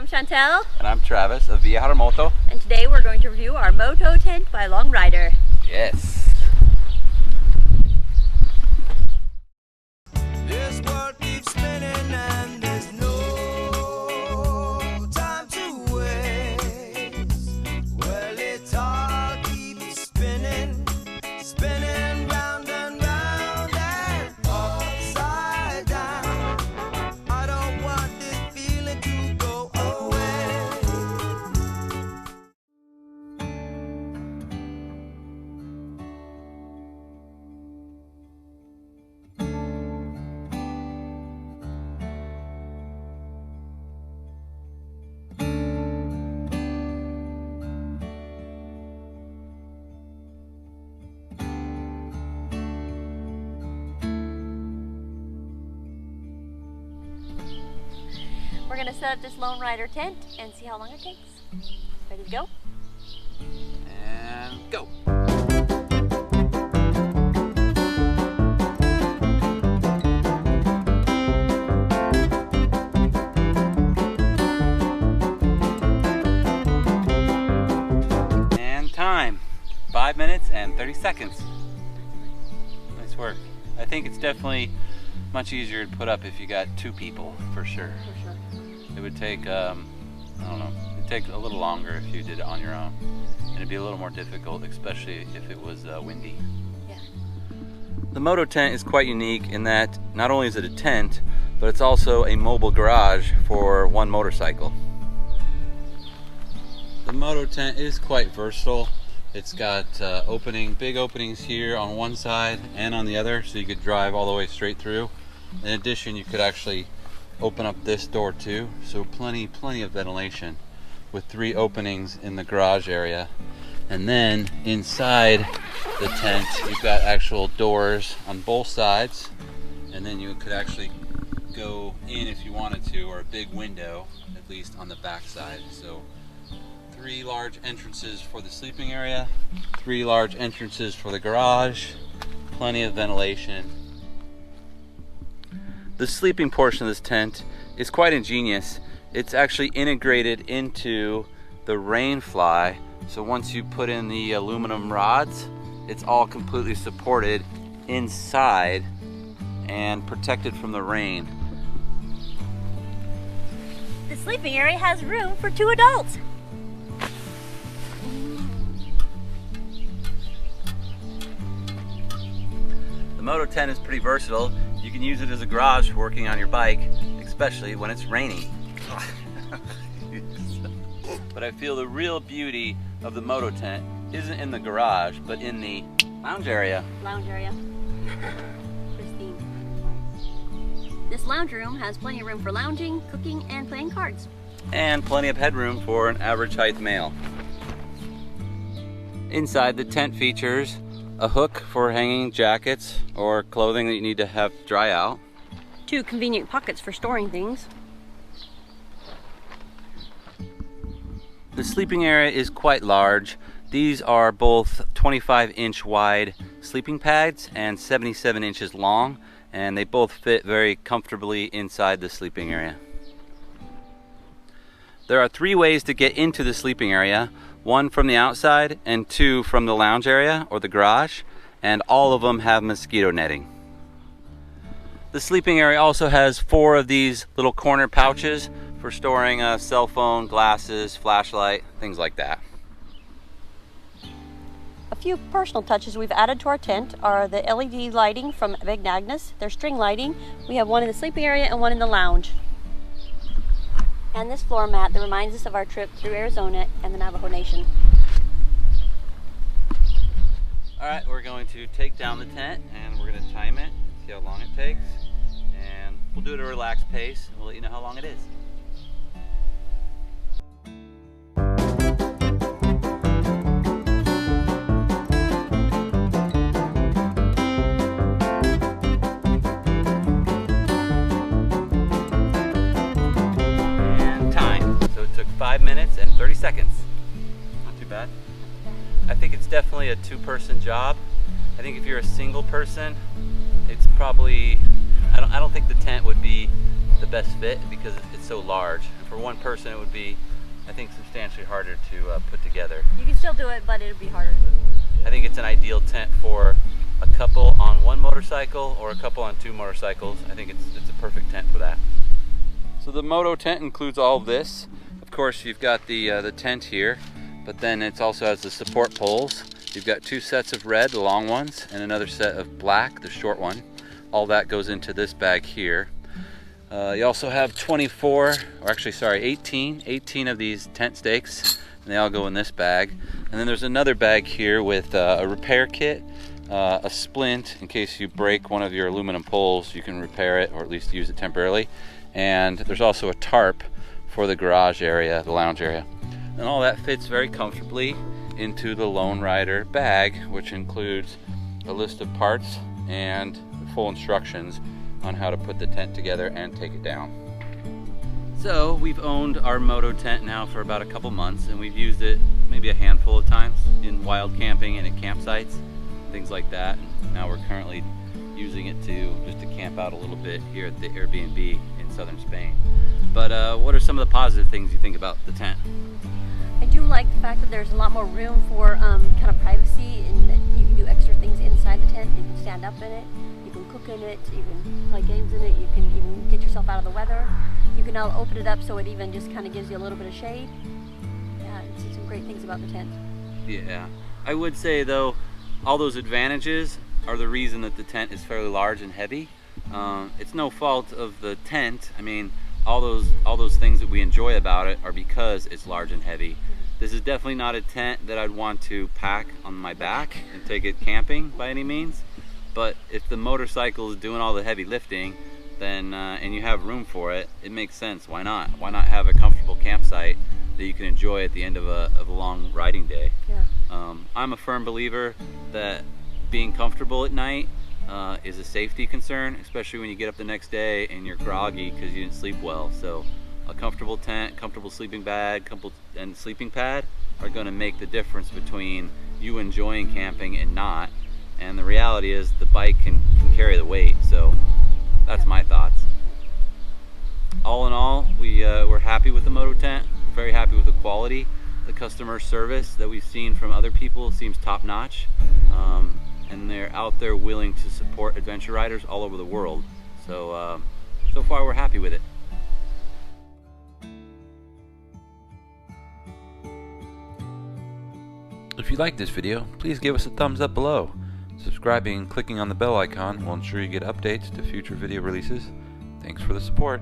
I'm Chantel. And I'm Travis of viajarMOTO. And today we're going to review our Moto tent by Lone Rider. Yes. This world keeps spinning and there's no time to waste. Well, it all keeps spinning, spinning round and round and upside down. I don't want this feeling to go away. We're going to set up this Lone Rider tent and see how long it takes. Ready to go? And go. And time. 5 minutes and 30 seconds. Nice work. I think it's definitely much easier to put up if you got 2 people, for sure. For sure. It would take, I don't know, it'd take a little longer if you did it on your own. And it'd be a little more difficult, especially if it was windy. Yeah. The Moto tent is quite unique in that not only is it a tent, but it's also a mobile garage for one motorcycle. The Moto tent is quite versatile. It's got big openings here on one side and on the other, so you could drive all the way straight through. In addition, you could actually open up this door too, so plenty of ventilation with 3 openings in the garage area. And then inside the tent you've got actual doors on both sides, and then you could actually go in if you wanted to, or a big window at least on the back side. So 3 large entrances for the sleeping area, 3 large entrances for the garage, plenty of ventilation. The sleeping portion of this tent is quite ingenious. It's actually integrated into the rain fly. So once you put in the aluminum rods, it's all completely supported inside and protected from the rain. The sleeping area has room for 2 adults. The Moto tent is pretty versatile. You can use it as a garage for working on your bike, especially when it's raining. But I feel the real beauty of the Moto tent isn't in the garage, but in the lounge area. Lounge area. Pristine. This lounge room has plenty of room for lounging, cooking, and playing cards. And plenty of headroom for an average height male. Inside, the tent features a hook for hanging jackets or clothing that you need to have dry out. 2 convenient pockets for storing things. The sleeping area is quite large. These are both 25-inch wide sleeping pads and 77 inches long, and they both fit very comfortably inside the sleeping area. There are 3 ways to get into the sleeping area. 1 from the outside and 2 from the lounge area or the garage, and all of them have mosquito netting. The sleeping area also has 4 of these little corner pouches for storing a cell phone, glasses, flashlight, things like that. A few personal touches we've added to our tent are the LED lighting from Big Agnes. They're string lighting. We have 1 in the sleeping area and 1 in the lounge. And this floor mat that reminds us of our trip through Arizona and the Navajo Nation. Alright, we're going to take down the tent and we're going to time it, see how long it takes, and we'll do it at a relaxed pace and we'll let you know how long it is. And time. So it took 5 minutes and 30 seconds. Not too bad. I think it's definitely a 2-person job. I think if you're a single person, it's probably, I don't think the tent would be the best fit because it's so large. And for one person it would be, I think, substantially harder to put together. You can still do it, but it'd be harder. I think it's an ideal tent for a couple on one motorcycle or a couple on two motorcycles. I think it's a perfect tent for that. So the moto tent includes all of this. Of course, you've got the tent here, but then it also has the support poles. You've got two sets of red, the long ones, and another set of black, the short one. All that goes into this bag here. You also have 18 of these tent stakes, and they all go in this bag. And then there's another bag here with a repair kit, a splint in case you break one of your aluminum poles, you can repair it or at least use it temporarily. And there's also a tarp for the garage area, the lounge area. And all that fits very comfortably into the Lone Rider bag, which includes a list of parts and full instructions on how to put the tent together and take it down. So we've owned our moto tent now for about a couple months, and we've used it maybe a handful of times in wild camping and at campsites, things like that. Now we're currently using it just to camp out a little bit here at the Airbnb in southern Spain. But what are some of the positive things you think about the tent? I do like the fact that there's a lot more room for kind of privacy, and that you can do extra things inside the tent. You can stand up in it, you can cook in it, you can play games in it, you can even get yourself out of the weather. You can now open it up so it even just kind of gives you a little bit of shade. Yeah, it's some great things about the tent. Yeah, I would say though, all those advantages are the reason that the tent is fairly large and heavy. It's no fault of the tent. I mean, all those things that we enjoy about it are because it's large and heavy. This is definitely not a tent that I'd want to pack on my back and take it camping by any means. But if the motorcycle is doing all the heavy lifting, then and you have room for it, it makes sense. Why not? Why not have a comfortable campsite that you can enjoy at the end of a long riding day? Yeah. I'm a firm believer that being comfortable at night is a safety concern, especially when you get up the next day and you're groggy because you didn't sleep well. So a comfortable tent, comfortable sleeping bag, and sleeping pad are going to make the difference between you enjoying camping and not. And the reality is the bike can carry the weight. So that's my thoughts. All in all, we're happy with the moto tent. We're very happy with the quality. The customer service that we've seen from other people seems top-notch. And they're out there willing to support adventure riders all over the world. So, so far we're happy with it. If you like this video, please give us a thumbs up below. Subscribing and clicking on the bell icon will ensure you get updates to future video releases. Thanks for the support.